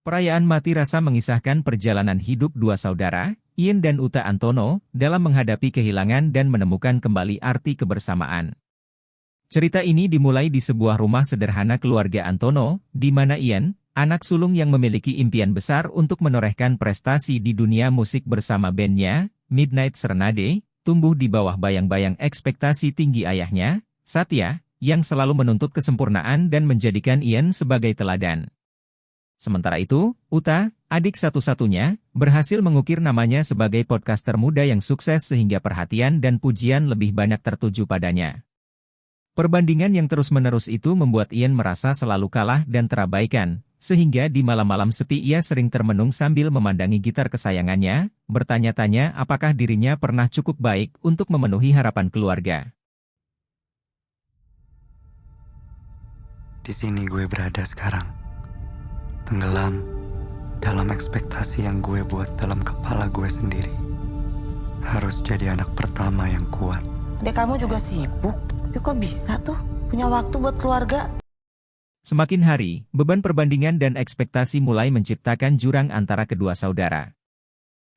Perayaan Mati Rasa mengisahkan perjalanan hidup dua saudara, Ian dan Uta Antono, dalam menghadapi kehilangan dan menemukan kembali arti kebersamaan. Cerita ini dimulai di sebuah rumah sederhana keluarga Antono, di mana Ian, anak sulung yang memiliki impian besar untuk menorehkan prestasi di dunia musik bersama bandnya, Midnight Serenade, tumbuh di bawah bayang-bayang ekspektasi tinggi ayahnya, Satya, yang selalu menuntut kesempurnaan dan menjadikan Ian sebagai teladan. Sementara itu, Uta, adik satu-satunya, berhasil mengukir namanya sebagai podcaster muda yang sukses sehingga perhatian dan pujian lebih banyak tertuju padanya. Perbandingan yang terus-menerus itu membuat Ian merasa selalu kalah dan terabaikan, sehingga di malam-malam sepi ia sering termenung sambil memandangi gitar kesayangannya, bertanya-tanya apakah dirinya pernah cukup baik untuk memenuhi harapan keluarga. Di sini gue berada sekarang. Tenggelam dalam ekspektasi yang gue buat dalam kepala gue sendiri. Harus jadi anak pertama yang kuat. Dek, kamu juga sibuk, tapi kok bisa tuh punya waktu buat keluarga? Semakin hari, beban perbandingan dan ekspektasi mulai menciptakan jurang antara kedua saudara.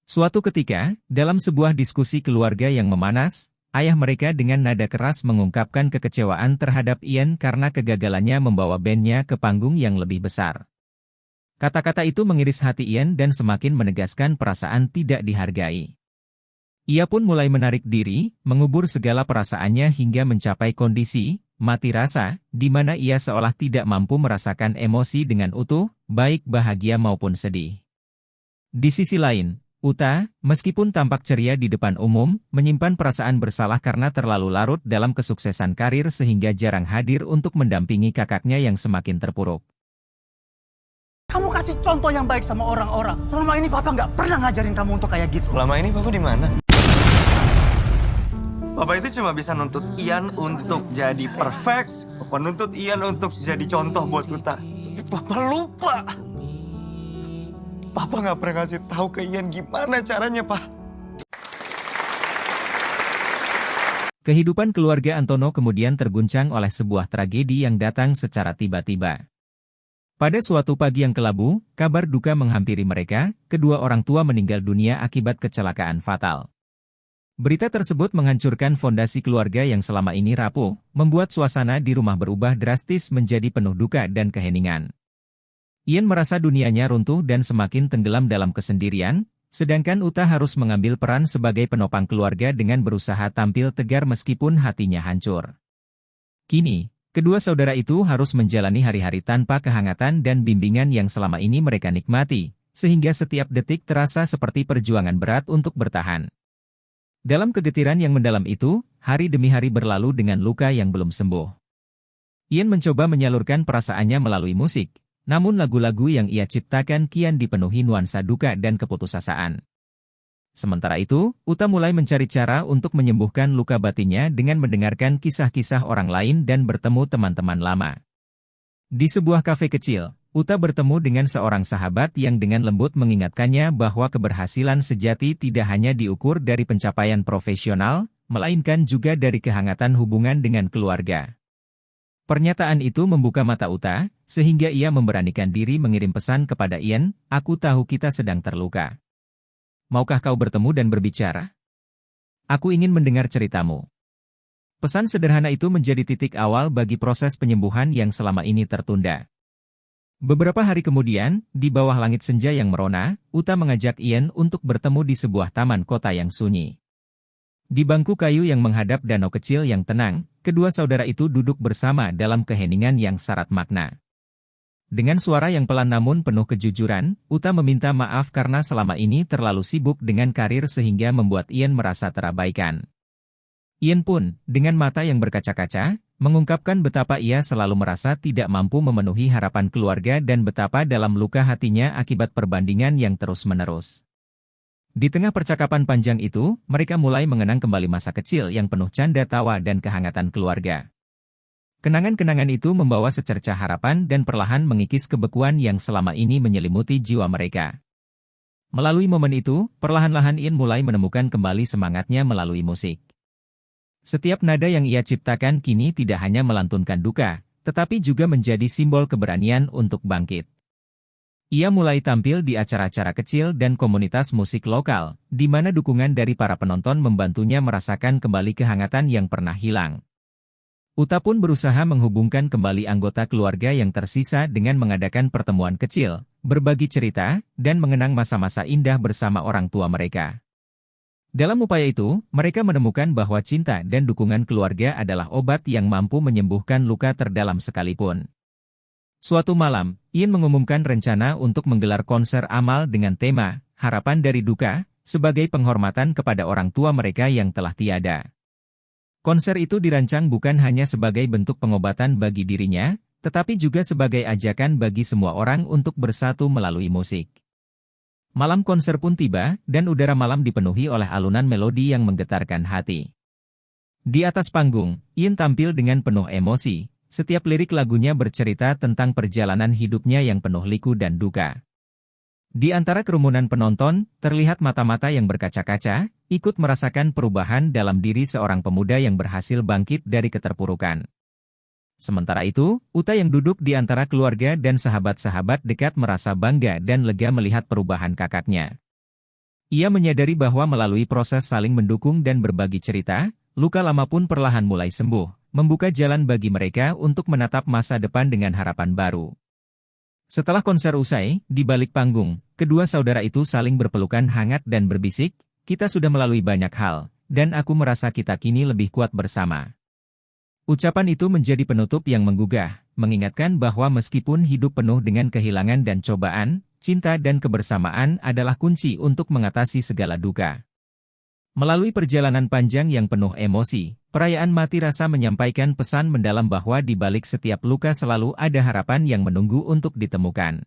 Suatu ketika, dalam sebuah diskusi keluarga yang memanas, ayah mereka dengan nada keras mengungkapkan kekecewaan terhadap Ian karena kegagalannya membawa bandnya ke panggung yang lebih besar. Kata-kata itu mengiris hati Ian dan semakin menegaskan perasaan tidak dihargai. Ia pun mulai menarik diri, mengubur segala perasaannya hingga mencapai kondisi mati rasa, di mana ia seolah tidak mampu merasakan emosi dengan utuh, baik bahagia maupun sedih. Di sisi lain, Uta, meskipun tampak ceria di depan umum, menyimpan perasaan bersalah karena terlalu larut dalam kesuksesan karir sehingga jarang hadir untuk mendampingi kakaknya yang semakin terpuruk. Kamu kasih contoh yang baik sama orang-orang. Selama ini Papa nggak pernah ngajarin kamu untuk kayak gitu. Selama ini Papa di mana? Papa itu cuma bisa nuntut Ian untuk jadi perfect. Papa nuntut Ian untuk jadi contoh buat Uta. Tapi Papa lupa. Papa nggak pernah ngasih tahu ke Ian gimana caranya, Pak. Kehidupan keluarga Antono kemudian terguncang oleh sebuah tragedi yang datang secara tiba-tiba. Pada suatu pagi yang kelabu, kabar duka menghampiri mereka, kedua orang tua meninggal dunia akibat kecelakaan fatal. Berita tersebut menghancurkan fondasi keluarga yang selama ini rapuh, membuat suasana di rumah berubah drastis menjadi penuh duka dan keheningan. Ian merasa dunianya runtuh dan semakin tenggelam dalam kesendirian, sedangkan Uta harus mengambil peran sebagai penopang keluarga dengan berusaha tampil tegar meskipun hatinya hancur. Kini, kedua saudara itu harus menjalani hari-hari tanpa kehangatan dan bimbingan yang selama ini mereka nikmati, sehingga setiap detik terasa seperti perjuangan berat untuk bertahan. Dalam kegetiran yang mendalam itu, hari demi hari berlalu dengan luka yang belum sembuh. Ian mencoba menyalurkan perasaannya melalui musik, namun lagu-lagu yang ia ciptakan kian dipenuhi nuansa duka dan keputusasaan. Sementara itu, Uta mulai mencari cara untuk menyembuhkan luka batinnya dengan mendengarkan kisah-kisah orang lain dan bertemu teman-teman lama. Di sebuah kafe kecil, Uta bertemu dengan seorang sahabat yang dengan lembut mengingatkannya bahwa keberhasilan sejati tidak hanya diukur dari pencapaian profesional, melainkan juga dari kehangatan hubungan dengan keluarga. Pernyataan itu membuka mata Uta, sehingga ia memberanikan diri mengirim pesan kepada Ian, "Aku tahu kita sedang terluka. Maukah kau bertemu dan berbicara? Aku ingin mendengar ceritamu." Pesan sederhana itu menjadi titik awal bagi proses penyembuhan yang selama ini tertunda. Beberapa hari kemudian, di bawah langit senja yang merona, Uta mengajak Ian untuk bertemu di sebuah taman kota yang sunyi. Di bangku kayu yang menghadap danau kecil yang tenang, kedua saudara itu duduk bersama dalam keheningan yang syarat makna. Dengan suara yang pelan namun penuh kejujuran, Uta meminta maaf karena selama ini terlalu sibuk dengan karir sehingga membuat Ian merasa terabaikan. Ian pun, dengan mata yang berkaca-kaca, mengungkapkan betapa ia selalu merasa tidak mampu memenuhi harapan keluarga dan betapa dalam luka hatinya akibat perbandingan yang terus-menerus. Di tengah percakapan panjang itu, mereka mulai mengenang kembali masa kecil yang penuh canda tawa dan kehangatan keluarga. Kenangan-kenangan itu membawa secercah harapan dan perlahan mengikis kebekuan yang selama ini menyelimuti jiwa mereka. Melalui momen itu, perlahan-lahan Ian mulai menemukan kembali semangatnya melalui musik. Setiap nada yang ia ciptakan kini tidak hanya melantunkan duka, tetapi juga menjadi simbol keberanian untuk bangkit. Ia mulai tampil di acara-acara kecil dan komunitas musik lokal, di mana dukungan dari para penonton membantunya merasakan kembali kehangatan yang pernah hilang. Uta pun berusaha menghubungkan kembali anggota keluarga yang tersisa dengan mengadakan pertemuan kecil, berbagi cerita, dan mengenang masa-masa indah bersama orang tua mereka. Dalam upaya itu, mereka menemukan bahwa cinta dan dukungan keluarga adalah obat yang mampu menyembuhkan luka terdalam sekalipun. Suatu malam, Ian mengumumkan rencana untuk menggelar konser amal dengan tema Harapan dari Duka, sebagai penghormatan kepada orang tua mereka yang telah tiada. Konser itu dirancang bukan hanya sebagai bentuk pengobatan bagi dirinya, tetapi juga sebagai ajakan bagi semua orang untuk bersatu melalui musik. Malam konser pun tiba, dan udara malam dipenuhi oleh alunan melodi yang menggetarkan hati. Di atas panggung, Ian tampil dengan penuh emosi. Setiap lirik lagunya bercerita tentang perjalanan hidupnya yang penuh liku dan duka. Di antara kerumunan penonton, terlihat mata-mata yang berkaca-kaca, ikut merasakan perubahan dalam diri seorang pemuda yang berhasil bangkit dari keterpurukan. Sementara itu, Uta yang duduk di antara keluarga dan sahabat-sahabat dekat merasa bangga dan lega melihat perubahan kakaknya. Ia menyadari bahwa melalui proses saling mendukung dan berbagi cerita, luka lama pun perlahan mulai sembuh, membuka jalan bagi mereka untuk menatap masa depan dengan harapan baru. Setelah konser usai, di balik panggung, kedua saudara itu saling berpelukan hangat dan berbisik, "Kita sudah melalui banyak hal, dan aku merasa kita kini lebih kuat bersama." Ucapan itu menjadi penutup yang menggugah, mengingatkan bahwa meskipun hidup penuh dengan kehilangan dan cobaan, cinta dan kebersamaan adalah kunci untuk mengatasi segala duka. Melalui perjalanan panjang yang penuh emosi, perayaan Mati Rasa menyampaikan pesan mendalam bahwa di balik setiap luka selalu ada harapan yang menunggu untuk ditemukan.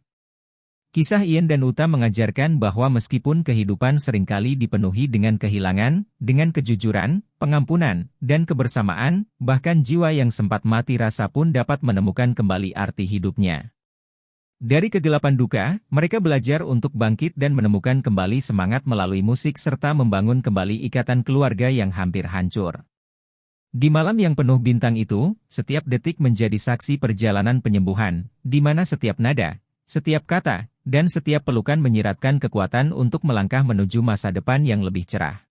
Kisah Ian dan Uta mengajarkan bahwa meskipun kehidupan seringkali dipenuhi dengan kehilangan, dengan kejujuran, pengampunan, dan kebersamaan, bahkan jiwa yang sempat mati rasa pun dapat menemukan kembali arti hidupnya. Dari kegelapan duka, mereka belajar untuk bangkit dan menemukan kembali semangat melalui musik serta membangun kembali ikatan keluarga yang hampir hancur. Di malam yang penuh bintang itu, setiap detik menjadi saksi perjalanan penyembuhan, di mana setiap nada, setiap kata, dan setiap pelukan menyiratkan kekuatan untuk melangkah menuju masa depan yang lebih cerah.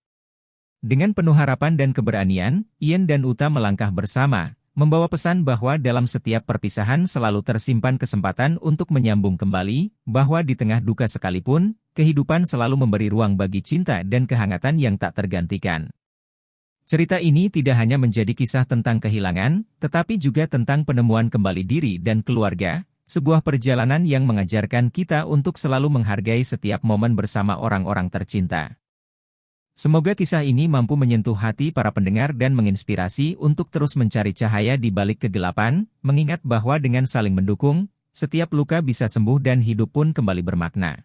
Dengan penuh harapan dan keberanian, Ian dan Uta melangkah bersama, membawa pesan bahwa dalam setiap perpisahan selalu tersimpan kesempatan untuk menyambung kembali, bahwa di tengah duka sekalipun, kehidupan selalu memberi ruang bagi cinta dan kehangatan yang tak tergantikan. Cerita ini tidak hanya menjadi kisah tentang kehilangan, tetapi juga tentang penemuan kembali diri dan keluarga, sebuah perjalanan yang mengajarkan kita untuk selalu menghargai setiap momen bersama orang-orang tercinta. Semoga kisah ini mampu menyentuh hati para pendengar dan menginspirasi untuk terus mencari cahaya di balik kegelapan, mengingat bahwa dengan saling mendukung, setiap luka bisa sembuh dan hidup pun kembali bermakna.